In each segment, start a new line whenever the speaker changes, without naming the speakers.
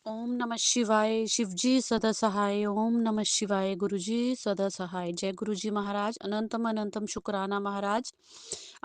ओम नमः शिवाय शिवजी सदा सहाय। ओम नमः शिवाय गुरुजी सदा सहाय। जय गुरुजी महाराज। अनंतम अनंतम शुक्राना महाराज।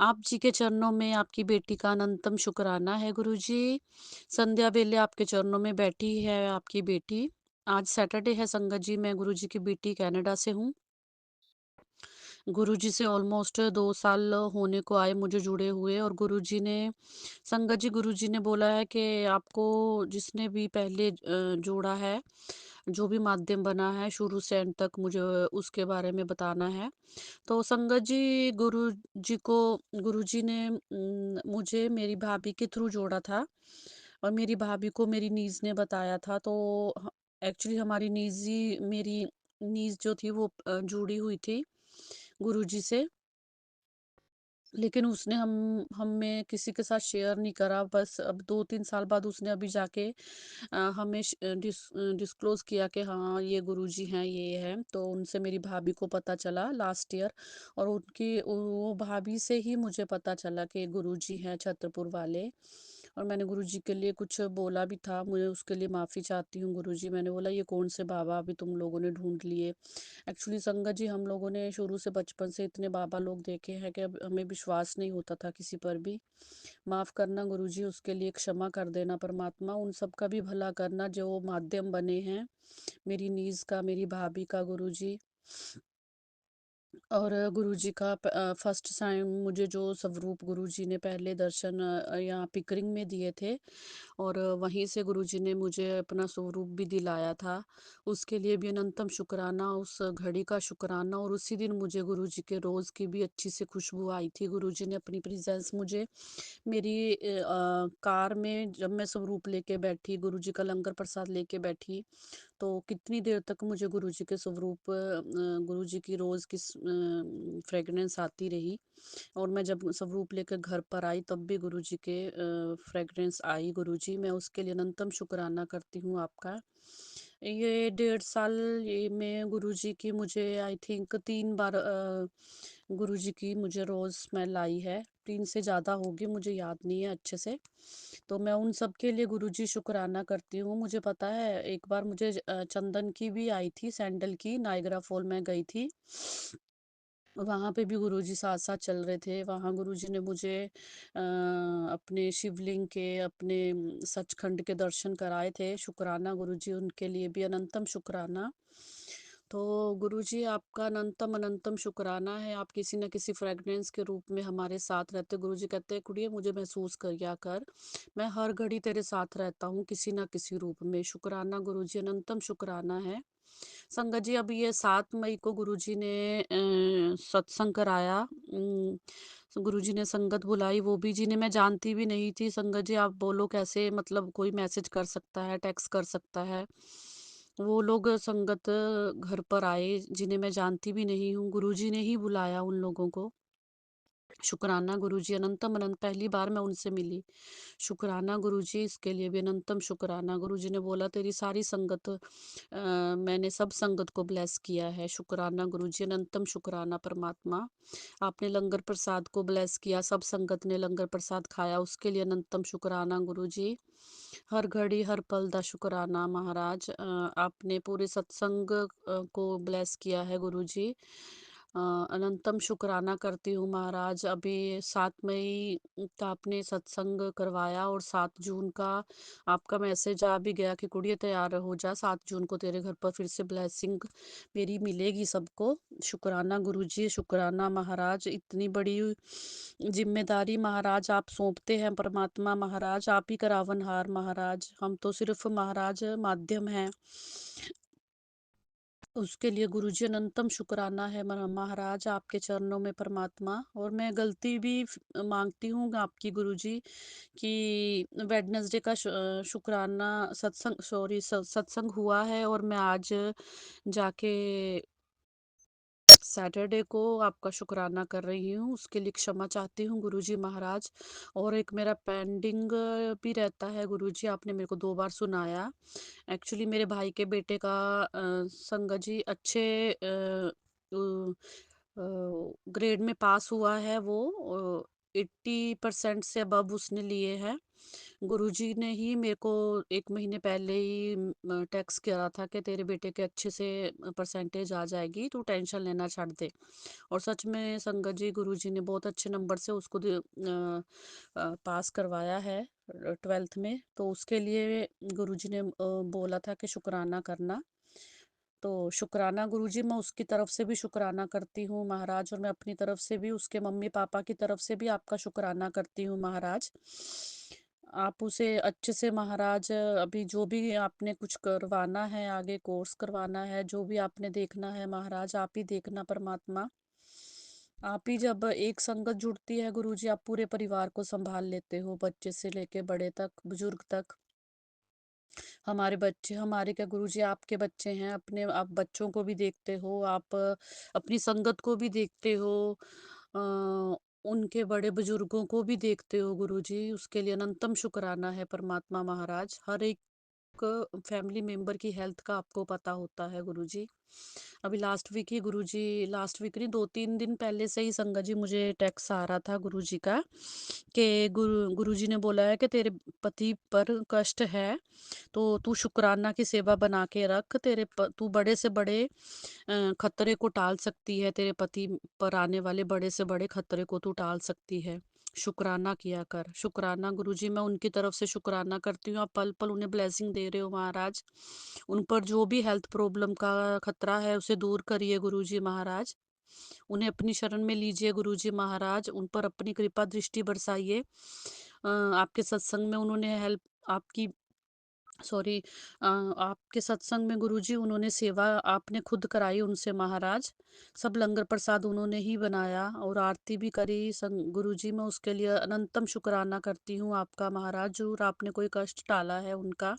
आप जी के चरणों में आपकी बेटी का अनंतम शुक्राना है गुरुजी। संध्या बेले आपके चरणों में बैठी है आपकी बेटी। आज सैटरडे है संगत जी। मैं गुरुजी की बेटी कनाडा से हूँ। गुरुजी से ऑलमोस्ट 2 साल होने को आए मुझे जुड़े हुए। और गुरुजी ने संगत जी गुरुजी ने बोला है कि आपको जिसने भी पहले जोड़ा है, जो भी माध्यम बना है शुरू से एंड तक मुझे उसके बारे में बताना है। तो संगत जी गुरुजी ने मुझे मेरी भाभी के थ्रू जोड़ा था। और मेरी भाभी को मेरी नीज़ ने बताया था। तो एक्चुअली हमारी मेरी नीज़ जो थी वो जुड़ी हुई थी गुरुजी से। लेकिन उसने हमें किसी के साथ शेयर नहीं करा। बस अब 2-3 साल बाद उसने अभी जाके हमें डिस्क्लोज़ किया कि हाँ, ये गुरुजी हैं, ये हैं। तो उनसे मेरी भाभी को पता चला लास्ट ईयर। और वो भाभी से ही मुझे पता चला कि गुरुजी हैं छतरपुर वाले। और मैंने गुरुजी के लिए कुछ बोला भी था, मुझे उसके लिए माफ़ी चाहती हूँ गुरुजी। मैंने बोला ये कौन से बाबा अभी तुम लोगों ने ढूँढ लिए। एक्चुअली संगत जी हम लोगों ने शुरू से बचपन से इतने बाबा लोग देखे हैं कि अब हमें विश्वास नहीं होता था किसी पर भी। माफ़ करना गुरुजी, उसके लिए क्षमा कर देना परमात्मा। उन सब का भी भला करना जो माध्यम बने हैं, मेरी नीज़ का, मेरी भाभी का गुरुजी। और गुरुजी का फर्स्ट टाइम मुझे जो स्वरूप गुरुजी ने पहले दर्शन यहाँ पिकरिंग में दिए थे। और वहीं से गुरुजी ने मुझे अपना स्वरूप भी दिलाया था। उसके लिए भी अनंतम शुक्राना, उस घड़ी का शुक्राना। और उसी दिन मुझे गुरुजी के रोज़ की भी अच्छी सी खुशबू आई थी। गुरुजी ने अपनी प्रेजेंस मुझे मेरी कार में जब मैं स्वरूप लेके बैठी, गुरुजी का लंगर प्रसाद लेके बैठी, तो कितनी देर तक मुझे गुरुजी के स्वरूप गुरुजी की रोज़ की फ्रेगनेंस आती रही। और मैं जब स्वरूप लेकर घर पर आई तब भी गुरुजी के फ्रेगरेंस आई गुरुजी। मैं उसके लिए अनंतम शुक्राना करती हूँ आपका। ये 1.5 साल ये में गुरुजी की मुझे आई थिंक 3 बार गुरुजी की मुझे रोज़ स्मेल आई है। 3 से ज़्यादा होगी, मुझे याद नहीं है अच्छे से। तो मैं उन सब के लिए गुरुजी शुक्राना करती हूँ। मुझे पता है एक बार मुझे चंदन की भी आई थी, सैंडल की। नायग्रा फॉल में गई थी, वहाँ पे भी गुरुजी साथ-साथ चल रहे थे। वहाँ गुरुजी ने मुझे अपने शिवलिंग के, अपने सचखंड के दर्शन कराए थे। शुक्राना गुरुजी, उनके लिए भी अनंतम शुक्राना। तो गुरुजी आपका अनंतम अनंतम शुक्राना है। आप किसी न किसी फ्रेगनेंस के रूप में हमारे साथ रहते। गुरुजी कहते हैं कुड़िए मुझे महसूस करिया कर, मैं हर घड़ी तेरे साथ रहता हूँ किसी न किसी रूप में। शुक्राना गुरुजी, अनंतम शुक्राना है। संगत जी अभी ये 7 मई को गुरुजी ने सत्संग कराया। गुरुजी ने संगत बुलाई, वो भी जिन्हें मैं जानती भी नहीं थी। संगत जी आप बोलो कैसे, मतलब कोई मैसेज कर सकता है, टेक्स्ट कर सकता है। वो लोग संगत घर पर आए जिन्हें मैं जानती भी नहीं हूँ। गुरुजी ने ही बुलाया उन लोगों को। शुक्राना गुरुजी, अनंतम अनंत पहली बार मैं उनसे मिली। शुक्राना गुरुजी, इसके लिए भी अनंतम शुक्राना। गुरुजी ने बोला तेरी सारी संगत मैंने सब संगत को ब्लेस किया है। शुक्राना गुरुजी, अनंतम शुक्राना परमात्मा। आपने लंगर प्रसाद को ब्लेस किया, सब संगत ने लंगर प्रसाद खाया, उसके लिए अनंतम शुक्राना गुरुजी। हर घड़ी हर पल दा शुक्राना महाराज। आपने पूरे सत्संग को ब्लेस किया है गुरुजी। अनंतम शुक्राना करती हूँ महाराज। अभी 7 मई का आपने सत्संग करवाया और 7 जून का आपका मैसेज आ भी गया कि कुड़िए तैयार हो जा, 7 जून को तेरे घर पर फिर से ब्लेसिंग मेरी मिलेगी सबको। शुक्राना गुरुजी, शुक्राना महाराज। इतनी बड़ी जिम्मेदारी महाराज आप सौंपते हैं परमात्मा महाराज, आप ही करावनहार महाराज। हम तो सिर्फ महाराज माध्यम हैं। उसके लिए गुरुजी अनंतम शुक्राना है महाराज आपके चरणों में परमात्मा। और मैं गलती भी मांगती हूँ आपकी गुरुजी कि वेडनेसडे का शुक्राना सत्संग हुआ है और मैं आज जाके सैटरडे को आपका शुक्राना कर रही हूँ, उसके लिए क्षमा चाहती हूँ गुरुजी महाराज। और एक मेरा पेंडिंग भी रहता है गुरुजी, आपने मेरे को 2 बार सुनाया। एक्चुअली मेरे भाई के बेटे का संगत जी अच्छे ग्रेड में पास हुआ है। वो 80% से अबव उसने लिए हैं। गुरुजी ने ही मेरे को 1 महीने पहले ही टेक्स्ट करा था कि तेरे बेटे के अच्छे से परसेंटेज आ जाएगी, तू टेंशन लेना छੱਡ दे। और सच में संगत जी, गुरुजी ने बहुत अच्छे नंबर से उसको पास करवाया है 12th में। तो उसके लिए गुरुजी ने बोला था कि शुक्राना करना। तो शुक्राना गुरुजी, मैं उसकी तरफ से भी शुक्राना करती हूँ महाराज, और मैं अपनी तरफ से भी, उसके मम्मी पापा की तरफ से भी आपका शुक्राना करती हूँ महाराज। आप उसे अच्छे से महाराज, अभी जो भी आपने कुछ करवाना है, आगे कोर्स करवाना है, जो भी आपने देखना है महाराज, आप ही देखना परमात्मा। आप ही, जब एक संगत जुड़ती है गुरुजी, आप पूरे परिवार को संभाल लेते हो, बच्चे से लेके बड़े तक, बुजुर्ग तक। हमारे बच्चे हमारे क्या गुरुजी, आपके बच्चे हैं, अपने आप बच्चों को भी देखते हो आप, अपनी संगत को भी देखते हो, अ, उनके बड़े बुजुर्गों को भी देखते हो गुरुजी। उसके लिए अनंतम शुक्राना है परमात्मा महाराज। हर एक फैमिली मेंबर की हेल्थ का आपको पता होता है गुरुजी। अभी लास्ट वीक ही गुरुजी, लास्ट वीक नहीं, 2-3 दिन पहले से ही संगत जी मुझे टेक्स्ट आ रहा था गुरुजी का कि गुरुजी ने बोला है कि तेरे पति पर कष्ट है, तो तू शुक्राना की सेवा बना के रख। तू बड़े से बड़े खतरे को टाल सकती है, तेरे पति पर आने वाले बड़े से बड़े खतरे को तू टाल सकती है। शुक्राना किया कर। शुक्राना गुरुजी, मैं उनकी तरफ से शुक्राना करती हूँ। आप पल पल उन्हें ब्लेसिंग दे रहे हो महाराज। उन पर जो भी हेल्थ प्रॉब्लम का खतरा है उसे दूर करिए गुरुजी महाराज। उन्हें अपनी शरण में लीजिए गुरुजी महाराज। उन पर अपनी कृपा दृष्टि बरसाइए। आपके सत्संग में उन्होंने हेल्प आपकी सॉरी आपके सत्संग में गुरुजी उन्होंने सेवा आपने खुद कराई उनसे महाराज। सब लंगर प्रसाद उन्होंने ही बनाया और आरती भी करी गुरुजी। मैं उसके लिए अनंतम शुक्राना करती हूँ आपका महाराज। जरूर आपने कोई कष्ट टाला है उनका।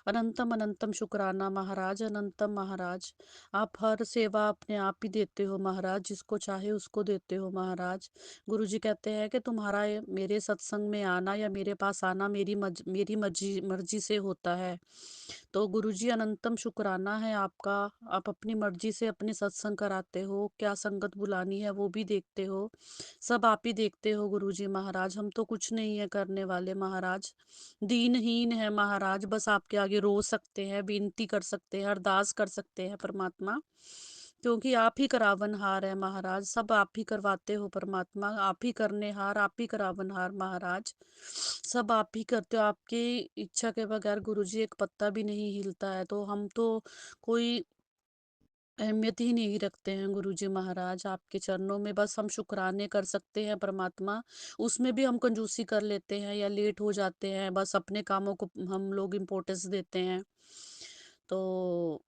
अनंतम अनंतम शुक्राना महाराज, अनंतम महाराज। आप हर सेवा अपने आप ही देते हो महाराज, जिसको चाहे उसको देते हो महाराज। गुरुजी कहते हैं कि तुम्हारा मेरे सत्संग में आना या मेरे पास आना मेरी मर्जी मर्जी से होता है। तो गुरुजी, अनंतम शुक्राना है आपका। आप अपनी मर्जी से अपने सत्संग कराते हो, क्या संगत बुलानी है वो भी देखते हो, सब आप ही देखते हो गुरुजी महाराज। हम तो कुछ नहीं है करने वाले महाराज, दीनहीन है महाराज। बस आपके आगे रो सकते हैं, विनती कर सकते हैं, अरदास कर सकते हैं परमात्मा, क्योंकि आप ही करावनहार है महाराज। सब आप ही करवाते हो परमात्मा, आप ही करनेहार, आप ही करावनहार महाराज। सब आप ही करते हो। आपकी इच्छा के बगैर गुरुजी एक पत्ता भी नहीं हिलता है। तो हम तो कोई अहमियत ही नहीं रखते हैं गुरुजी महाराज। आपके चरणों में बस हम शुक्राने कर सकते हैं परमात्मा। उसमें भी हम कंजूसी कर लेते हैं या लेट हो जाते हैं, बस अपने कामों को हम लोग इम्पोर्टेंस देते हैं। तो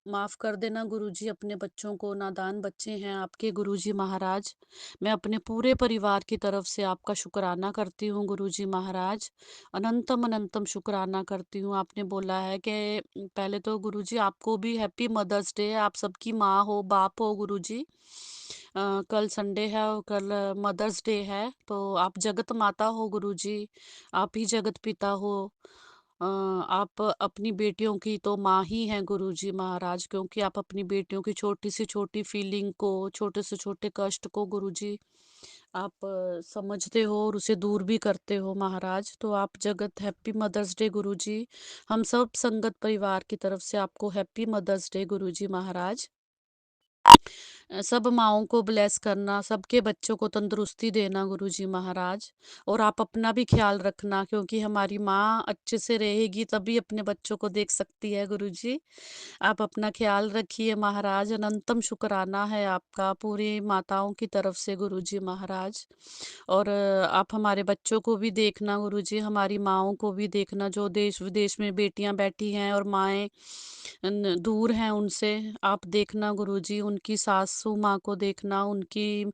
माफ़ कर देना गुरुजी अपने बच्चों को, नादान बच्चे हैं आपके गुरुजी महाराज। मैं अपने पूरे परिवार की तरफ से आपका शुक्राना करती हूँ गुरुजी महाराज। अनंतम अनंतम शुक्राना करती हूँ। आपने बोला है कि पहले तो गुरुजी आपको भी हैप्पी मदर्स डे। आप सबकी माँ हो, बाप हो गुरुजी। कल संडे है और कल मदर्स डे है, तो आप जगत माता हो गुरुजी। आप ही जगत पिता हो। आप अपनी बेटियों की तो माँ ही हैं गुरुजी महाराज, क्योंकि आप अपनी बेटियों की छोटी से छोटी फीलिंग को, छोटे से छोटे कष्ट को गुरुजी आप समझते हो और उसे दूर भी करते हो महाराज। तो आप जगत हैप्पी मदर्स डे गुरुजी। हम सब संगत परिवार की तरफ से आपको हैप्पी मदर्स डे गुरुजी महाराज। सब माँओं को ब्लेस करना, सबके बच्चों को तंदुरुस्ती देना गुरुजी महाराज। और आप अपना भी ख्याल रखना, क्योंकि हमारी माँ अच्छे से रहेगी तभी अपने बच्चों को देख सकती है गुरुजी। आप अपना ख्याल रखिए महाराज। अनंतम शुक्राना है आपका पूरी माताओं की तरफ से गुरुजी महाराज। और आप हमारे बच्चों को भी देखना गुरुजी, हमारी माँओं को भी देखना, जो देश विदेश में बेटियां बैठी हैं और माएँ दूर हैं उनसे। आप देखना गुरुजी, उनकी सासू माँ को देखना, उनकी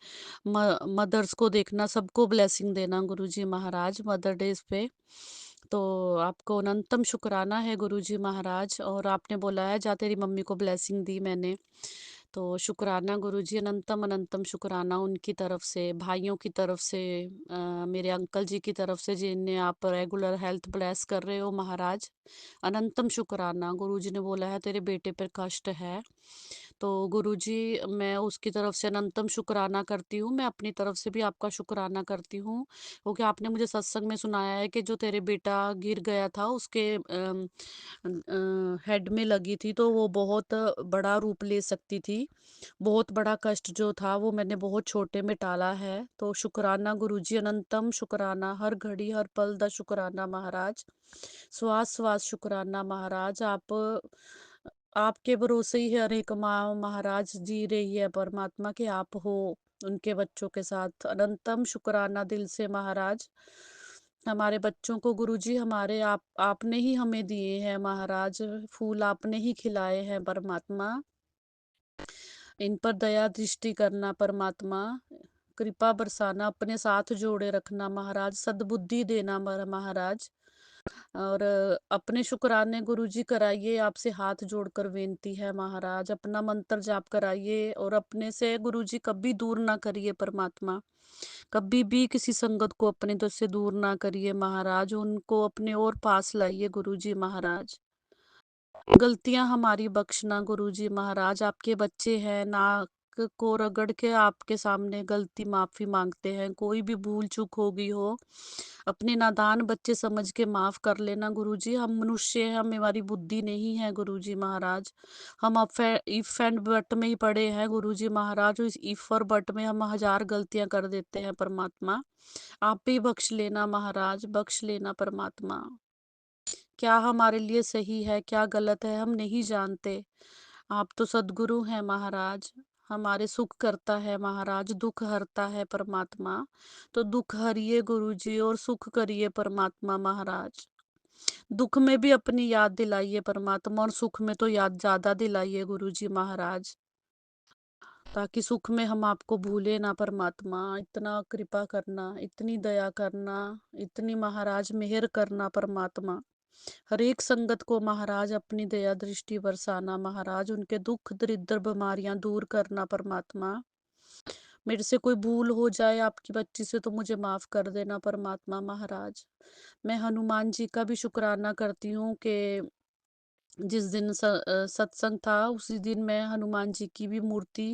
मदर्स को देखना, सबको ब्लेसिंग देना गुरुजी महाराज मदर डेज पे। तो आपको अनंतम शुक्राना है गुरुजी महाराज। और आपने बोला है जा तेरी मम्मी को ब्लेसिंग दी मैंने, तो शुक्राना गुरुजी, अनंतम अनंतम शुक्राना उनकी तरफ से, भाइयों की तरफ से, मेरे अंकल जी की तरफ से जिन्हें आप रेगुलर हेल्थ ब्लेस कर रहे हो महाराज। अनंतम शुक्राना। गुरुजी ने बोला है तेरे बेटे पर कष्ट है, तो गुरुजी मैं उसकी तरफ से अनंतम शुक्राना करती हूँ, मैं अपनी तरफ से भी आपका शुक्राना करती हूँ, क्योंकि आपने मुझे सत्संग में सुनाया है कि जो तेरे बेटा गिर गया था उसके हेड में लगी थी तो वो बहुत बड़ा रूप ले सकती थी। बहुत बड़ा कष्ट जो था वो मैंने बहुत छोटे में टाला है। तो शुक्राना गुरुजी, अनंतम शुक्राना, हर घड़ी हर पल दा शुक्राना महाराज। श्वास श्वास शुक्राना महाराज। आपके भरोसे ही हर एक माँ महाराज जी रही है परमात्मा के आप हो उनके बच्चों के साथ। अनंतम शुक्राना दिल से महाराज। हमारे बच्चों को गुरुजी हमारे आपने ही हमें दिए हैं महाराज, फूल आपने ही खिलाए हैं परमात्मा। इन पर दया दृष्टि करना परमात्मा, कृपा बरसाना, अपने साथ जोड़े रखना महाराज, सद्बुद्धि देना महाराज। और अपने शुक्राने गुरुजी कराइए, आपसे हाथ जोड़कर विनती है महाराज। अपना मंत्र जाप कराइए और अपने से गुरुजी कभी दूर ना करिए परमात्मा। कभी भी किसी संगत को अपने तो से दूर ना करिए महाराज, उनको अपने और पास लाइए गुरुजी महाराज। गलतियां हमारी बख्शना गुरुजी महाराज, आपके बच्चे हैं, नाक को रगड़ के आपके सामने गलती माफी मांगते हैं। कोई भी भूल चूक हो गई हो अपने नादान बच्चे समझ के माफ कर लेना गुरुजी। हम मनुष्य हैं, हमारी बुद्धि नहीं है गुरुजी महाराज। हम इफ एंड बट में ही पड़े हैं गुरुजी महाराज। इस इफ और बट में हम हजार गलतियां कर देते हैं परमात्मा। आप भी बख्श लेना महाराज, बख्श लेना परमात्मा। क्या हमारे लिए सही है क्या गलत है हम नहीं जानते। आप तो सद्गुरु हैं महाराज, हमारे सुख करता है महाराज, दुख हरता है परमात्मा। तो दुख हरिए गुरुजी और सुख करिए परमात्मा महाराज। दुख में भी अपनी याद दिलाइए परमात्मा और सुख में तो याद ज्यादा दिलाइए गुरुजी महाराज, ताकि सुख में हम आपको भूले ना परमात्मा। इतना कृपा करना, इतनी दया करना, इतनी महाराज मेहर करना परमात्मा। हर एक संगत को महाराज अपनी दया दृष्टि बरसाना महाराज, उनके दुख दरिद्र बीमारियां दूर करना परमात्मा। मेरे से कोई भूल हो जाए आपकी बच्ची से तो मुझे माफ कर देना परमात्मा महाराज। मैं हनुमान जी का भी शुक्राना करती हूँ कि जिस दिन सत्संग था उसी दिन मैं हनुमान जी की भी मूर्ति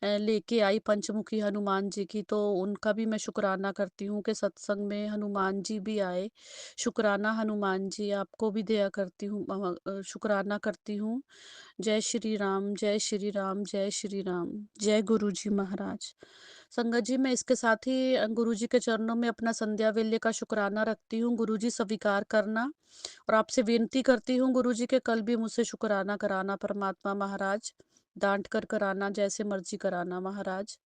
लेके आई, पंचमुखी हनुमान जी की। तो उनका भी मैं शुक्राना करती हूँ कि सत्संग में हनुमान जी भी आए। शुक्राना हनुमान जी, आपको भी दया करती हूँ, शुक्राना करती हूँ। जय श्री राम, जय श्री राम, जय श्री राम, जय गुरु जी महाराज। संगत जी, मैं इसके साथ ही गुरु जी के चरणों में अपना संध्या वेल्य का शुक्राना रखती हूँ। गुरु जी स्वीकार करना और आपसे विनती करती हूँ गुरु जी के कल भी मुझसे शुक्राना कराना परमात्मा महाराज। डांट कर कराना, जैसे मर्जी कराना महाराज।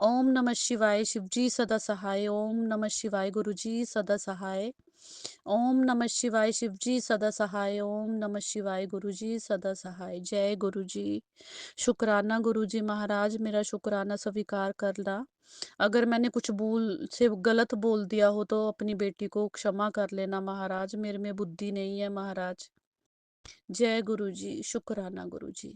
ओम नमः शिवाय, शिव जी सदा सहाय। ओम नमः शिवाय, गुरु जी सदा सहाय। ओम नमः शिवाय, शिव जी सदा सहाय। ओम नमः शिवाय, गुरु जी सदा सहाय। जय गुरु जी। शुक्राना गुरु जी महाराज, मेरा शुक्राना स्वीकार करना। अगर मैंने कुछ भूल से गलत बोल दिया हो तो अपनी बेटी को क्षमा कर लेना महाराज, मेरे में बुद्धि नहीं है महाराज। जय गुरु जी, शुक्राना गुरु जी।